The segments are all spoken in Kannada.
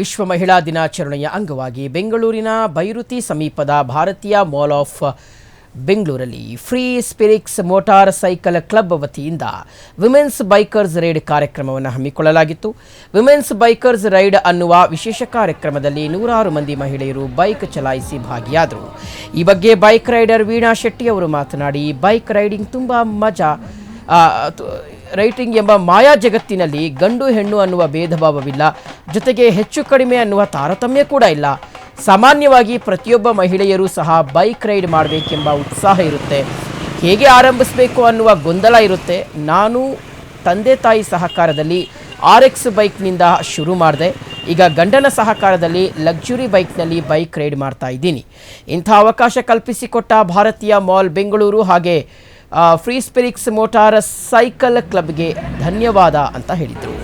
ವಿಶ್ವ ಮಹಿಳಾ ದಿನಾಚರಣೆಯ ಅಂಗವಾಗಿ ಬೆಂಗಳೂರಿನ ಬೈರುತಿ ಸಮೀಪದ ಭಾರತೀಯ ಮಾಲ್ ಆಫ್ ಬೆಂಗಳೂರಲ್ಲಿ free spirits motor cycle club ವತಿಯಿಂದ ವಿಮೆನ್ಸ್ ಬೈಕರ್ಸ್ ರೈಡ್ ಕಾರ್ಯಕ್ರಮವನ್ನು ಹಮ್ಮಿಕೊಳ್ಳಲಾಗಿತ್ತು. ವಿಮೆನ್ಸ್ ಬೈಕರ್ಸ್ ರೈಡ್ ಅನ್ನುವ ವಿಶೇಷ ಕಾರ್ಯಕ್ರಮದಲ್ಲಿ ನೂರಾರು ಮಂದಿ ಮಹಿಳೆಯರು ಬೈಕ್ ಚಲಾಯಿಸಿ ಭಾಗಿಯಾದರು. ಈ ಬಗ್ಗೆ ಬೈಕ್ ರೈಡರ್ ವೀಣಾ ಶೆಟ್ಟಿ ಅವರು ಮಾತನಾಡಿ, ಬೈಕ್ ರೈಡಿಂಗ್ ತುಂಬ ಮಜಾ. ರೈಟಿಂಗ್ ಎಂಬ ಮಾಯಾ ಜಗತ್ತಿನಲ್ಲಿ ಗಂಡು ಹೆಣ್ಣು ಅನ್ನುವ ಭೇದ ಭಾವವಿಲ್ಲ, ಜೊತೆಗೆ ಹೆಚ್ಚು ಕಡಿಮೆ ಅನ್ನುವ ತಾರತಮ್ಯ ಕೂಡ ಇಲ್ಲ. ಸಾಮಾನ್ಯವಾಗಿ ಪ್ರತಿಯೊಬ್ಬ ಮಹಿಳೆಯರು ಸಹ ಬೈಕ್ ರೈಡ್ ಮಾಡಬೇಕೆಂಬ ಉತ್ಸಾಹ ಇರುತ್ತೆ, ಹೇಗೆ ಆರಂಭಿಸಬೇಕು ಅನ್ನುವ ಗೊಂದಲ ಇರುತ್ತೆ. ನಾನು ತಂದೆ ತಾಯಿ ಸಹಕಾರದಲ್ಲಿ RX ಬೈಕ್ನಿಂದ ಶುರು ಮಾಡಿದೆ. ಈಗ ಗಂಡನ ಸಹಕಾರದಲ್ಲಿ ಲಕ್ಸುರಿ ಬೈಕ್ನಲ್ಲಿ ಬೈಕ್ ರೈಡ್ ಮಾಡ್ತಾ ಇದ್ದೀನಿ. ಇಂಥ ಅವಕಾಶ ಕಲ್ಪಿಸಿಕೊಟ್ಟ ಭಾರತೀಯ ಮಾಲ್ ಬೆಂಗಳೂರು ಹಾಗೆ ಫ್ರೀ ಸ್ಪಿರಿಟ್ಸ್ ಮೋಟಾರ್ ಸೈಕಲ್ ಕ್ಲಬ್ಗೆ ಧನ್ಯವಾದ ಅಂತ ಹೇಳಿದರು.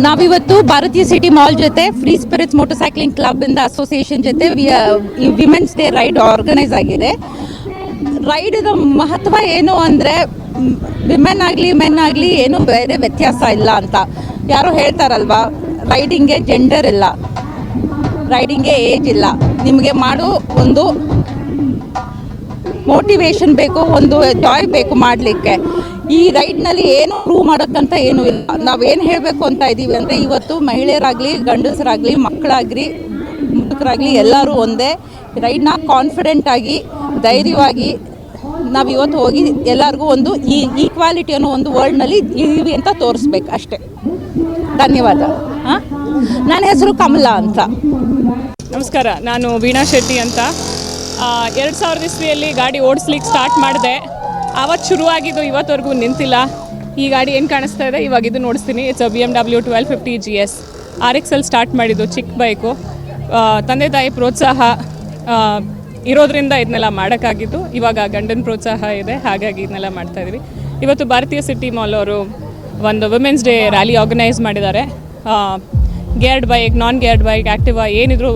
ನಾವಿವತ್ತು ಭಾರತೀಯ ಸಿಟಿ ಮಾಲ್ ಜೊತೆ free spirits motor cycling club ಇಂದ ಅಸೋಸಿಯೇಷನ್ ಜೊತೆ ಈ ವಿಮೆನ್ಸ್ ಡೇ ರೈಡ್ ಆರ್ಗನೈಸ್ ಆಗಿದೆ. ರೈಡ್ದ ಮಹತ್ವ ಏನು ಅಂದರೆ, ವಿಮೆನ್ ಆಗಲಿ ಮೆನ್ ಆಗಲಿ ಏನು ಬೇರೆ ವ್ಯತ್ಯಾಸ ಇಲ್ಲ ಅಂತ ಯಾರೋ ಹೇಳ್ತಾರಲ್ವಾ, ರೈಡಿಂಗ್ಗೆ ಜೆಂಡರ್ ಇಲ್ಲ, ರೈಡಿಂಗ್ಗೆ ಏಜ್ ಇಲ್ಲ. ನಿಮಗೆ ಮಾಡೋ ಒಂದು ಮೋಟಿವೇಶನ್ ಬೇಕು, ಒಂದು ಜಾಯ್ ಬೇಕು ಮಾಡಲಿಕ್ಕೆ. ಈ ರೈಡ್ನಲ್ಲಿ ಏನು ಪ್ರೂವ್ ಮಾಡೋಕ್ಕಂತ ಏನೂ ಇಲ್ಲ. ನಾವೇನು ಹೇಳಬೇಕು ಅಂತ ಇದ್ದೀವಿ ಅಂದರೆ, ಇವತ್ತು ಮಹಿಳೆಯರಾಗಲಿ ಗಂಡಸರಾಗಲಿ ಮಕ್ಕಳಾಗಲಿ ಮುದುಕರಾಗಲಿ ಎಲ್ಲರೂ ಒಂದೇ. ರೈಡ್ನ ಕಾನ್ಫಿಡೆಂಟಾಗಿ ಧೈರ್ಯವಾಗಿ ನಾವು ಇವತ್ತು ಹೋಗಿ ಎಲ್ಲರಿಗೂ ಒಂದು ಈಕ್ವಾಲಿಟಿ ಅನ್ನೋ ಒಂದು ವರ್ಲ್ಡ್ನಲ್ಲಿ ಇದ್ದೀವಿ ಅಂತ ತೋರಿಸ್ಬೇಕು ಅಷ್ಟೇ. ಧನ್ಯವಾದ. ನನ್ನ ಹೆಸರು ಕಮಲಾ ಅಂತ. ನಮಸ್ಕಾರ, ನಾನು ವೀಣಾ ಶೆಟ್ಟಿ ಅಂತ. 2000 ಇಸ್ವಿಯಲ್ಲಿ ಗಾಡಿ ಓಡಿಸ್ಲಿಕ್ಕೆ ಸ್ಟಾರ್ಟ್ ಮಾಡಿದೆ. ಆವತ್ತು ಶುರುವಾಗಿದ್ದು ಇವತ್ತವರೆಗೂ ನಿಂತಿಲ್ಲ. ಈ ಗಾಡಿ ಏನು ಕಾಣಿಸ್ತಾ ಇದೆ ಇವಾಗ ಇದನ್ನು ಓಡಿಸ್ತೀನಿ. ಇಟ್ಸ್ BMW 1250 GS RX ಅಲ್ಲಿ ಸ್ಟಾರ್ಟ್ ಮಾಡಿದ್ದು, ಚಿಕ್ಕ ಬೈಕು. ತಂದೆ ತಾಯಿ ಪ್ರೋತ್ಸಾಹ ಇರೋದ್ರಿಂದ ಇದನ್ನೆಲ್ಲ ಮಾಡೋಕ್ಕಾಗಿದ್ದು. ಇವಾಗ ಗಂಡನ ಪ್ರೋತ್ಸಾಹ ಇದೆ, ಹಾಗಾಗಿ ಇದನ್ನೆಲ್ಲ ಮಾಡ್ತಾಯಿದ್ವಿ. ಇವತ್ತು ಭಾರತೀಯ ಸಿಟಿ ಮಾಲ್ ಅವರು ಒಂದು ವಿಮೆನ್ಸ್ ಡೇ ರ್ಯಾಲಿ ಆರ್ಗನೈಸ್ ಮಾಡಿದ್ದಾರೆ. ಗೇರ್ಡ್ ಬೈಕ್, ನಾನ್ ಗೇರ್ಡ್ ಬೈಕ್, ಆ್ಯಕ್ಟಿವಾ ಏನಿದ್ರು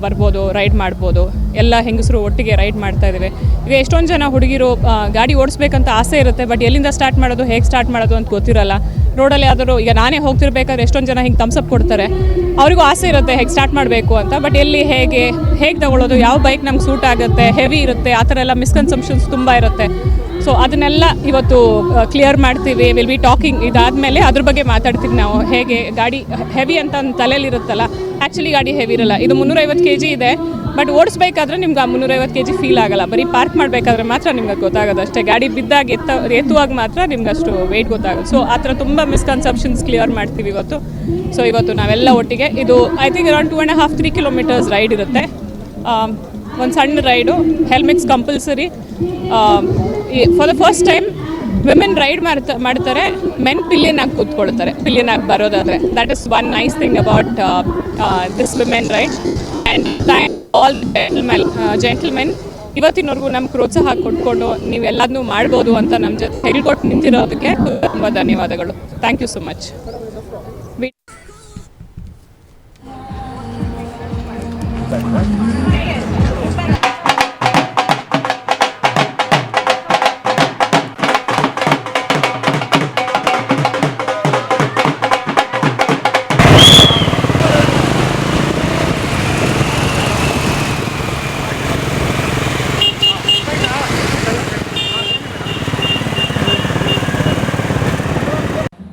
ಬರ್ಬೋದು, ರೈಡ್ ಮಾಡ್ಬೋದು. ಎಲ್ಲ ಹೆಂಗಸರು ಒಟ್ಟಿಗೆ ರೈಡ್ ಮಾಡ್ತಾಯಿದ್ದೀವಿ. ಈಗ ಎಷ್ಟೊಂದು ಜನ ಹುಡುಗಿರು ಗಾಡಿ ಓಡಿಸ್ಬೇಕಂತ ಆಸೆ ಇರುತ್ತೆ, ಬಟ್ ಎಲ್ಲಿಂದ ಸ್ಟಾರ್ಟ್ ಮಾಡೋದು, ಹೇಗೆ ಸ್ಟಾರ್ಟ್ ಮಾಡೋದು ಅಂತ ಗೊತ್ತಿರಲ್ಲ. ರೋಡಲ್ಲಿ ಯಾವ್ದಾದ್ರು, ಈಗ ನಾನೇ ಹೋಗ್ತಿರ್ಬೇಕಾದ್ರೆ ಎಷ್ಟೊಂದು ಜನ ಹಿಂಗೆ ಥಮ್ಸಪ್ ಕೊಡ್ತಾರೆ, ಅವರಿಗೂ ಆಸೆ ಇರುತ್ತೆ ಹೇಗೆ ಸ್ಟಾರ್ಟ್ ಮಾಡಬೇಕು ಅಂತ. ಬಟ್ ಎಲ್ಲಿ ಹೇಗೆ ತಗೊಳ್ಳೋದು, ಯಾವ ಬೈಕ್ ನಮ್ಗೆ ಸೂಟ್ ಆಗುತ್ತೆ, ಹೆವಿ ಇರುತ್ತೆ, ಆ ಥರ ಎಲ್ಲ ಮಿಸ್ಕನ್ಸೆಪ್ಷನ್ಸ್ ತುಂಬ ಇರುತ್ತೆ. ಸೊ ಅದನ್ನೆಲ್ಲ ಇವತ್ತು ಕ್ಲಿಯರ್ ಮಾಡ್ತೀವಿ. Will be talking. ಇದಾದಮೇಲೆ ಅದ್ರ ಬಗ್ಗೆ ಮಾತಾಡ್ತೀವಿ ನಾವು. ಹೇಗೆ ಗಾಡಿ ಹೆವಿ ಅಂತ ತಲೆಯಲ್ಲಿ ಇರುತ್ತಲ್ಲ, ಆ್ಯಕ್ಚುಲಿ ಗಾಡಿ ಹೆವಿ ಇರಲ್ಲ. ಇದು 350 kg ಇದೆ, ಬಟ್ ಓಡಿಸ್ಬೇಕಾದ್ರೆ ನಿಮ್ಗೆ ಆ 350 kg ಫೀಲ್ ಆಗಲ್ಲ. ಬರೀ ಪಾರ್ಕ್ ಮಾಡಬೇಕಾದ್ರೆ ಮಾತ್ರ ನಿಮ್ಗೆ ಗೊತ್ತಾಗೋದು ಅಷ್ಟೇ. ಗಾಡಿ ಬಿದ್ದಾಗ ಎತ್ತುವಾಗ ಮಾತ್ರ ನಿಮ್ಗೆ ಅಷ್ಟು ವೆಯ್ಟ್ ಗೊತ್ತಾಗೋದು. ಸೊ ಆ ಥರ ತುಂಬ ಮಿಸ್ಕನ್ಸೆಪ್ಷನ್ಸ್ ಕ್ಲಿಯರ್ ಮಾಡ್ತೀವಿ ಇವತ್ತು. ಸೊ ಇವತ್ತು ನಾವೆಲ್ಲ ಒಟ್ಟಿಗೆ, ಇದು I think around 2.5-3 kilometers ride ಇರುತ್ತೆ. ಒಂದು ಸಣ್ಣ ride, helmets compulsory. For the first time women ride ಮಾಡ್ತಾರೆ, ಮೆನ್ ಪಿಲಿಯನ್ ಆಗಿ ಕೂತ್ಕೊಳ್ತಾರೆ. ಪಿಲಿಯನ್ ಆಗಿ ಬರೋದಾದರೆ that is one nice thing about this women ride. And thank all gentlemen ಇವತ್ತಿನವರೆಗೂ ನಮ್ಗೆ ಪ್ರೋತ್ಸಾಹ ಕೊಟ್ಕೊಂಡು ನೀವೆಲ್ಲದನ್ನೂ ಮಾಡ್ಬೋದು ಅಂತ ನಮ್ಮ ಜೊತೆ ಹೇಳ್ಕೊಟ್ಟು ನಿಂತಿರೋದಕ್ಕೆ ತುಂಬ ಧನ್ಯವಾದಗಳು. Thank you so much.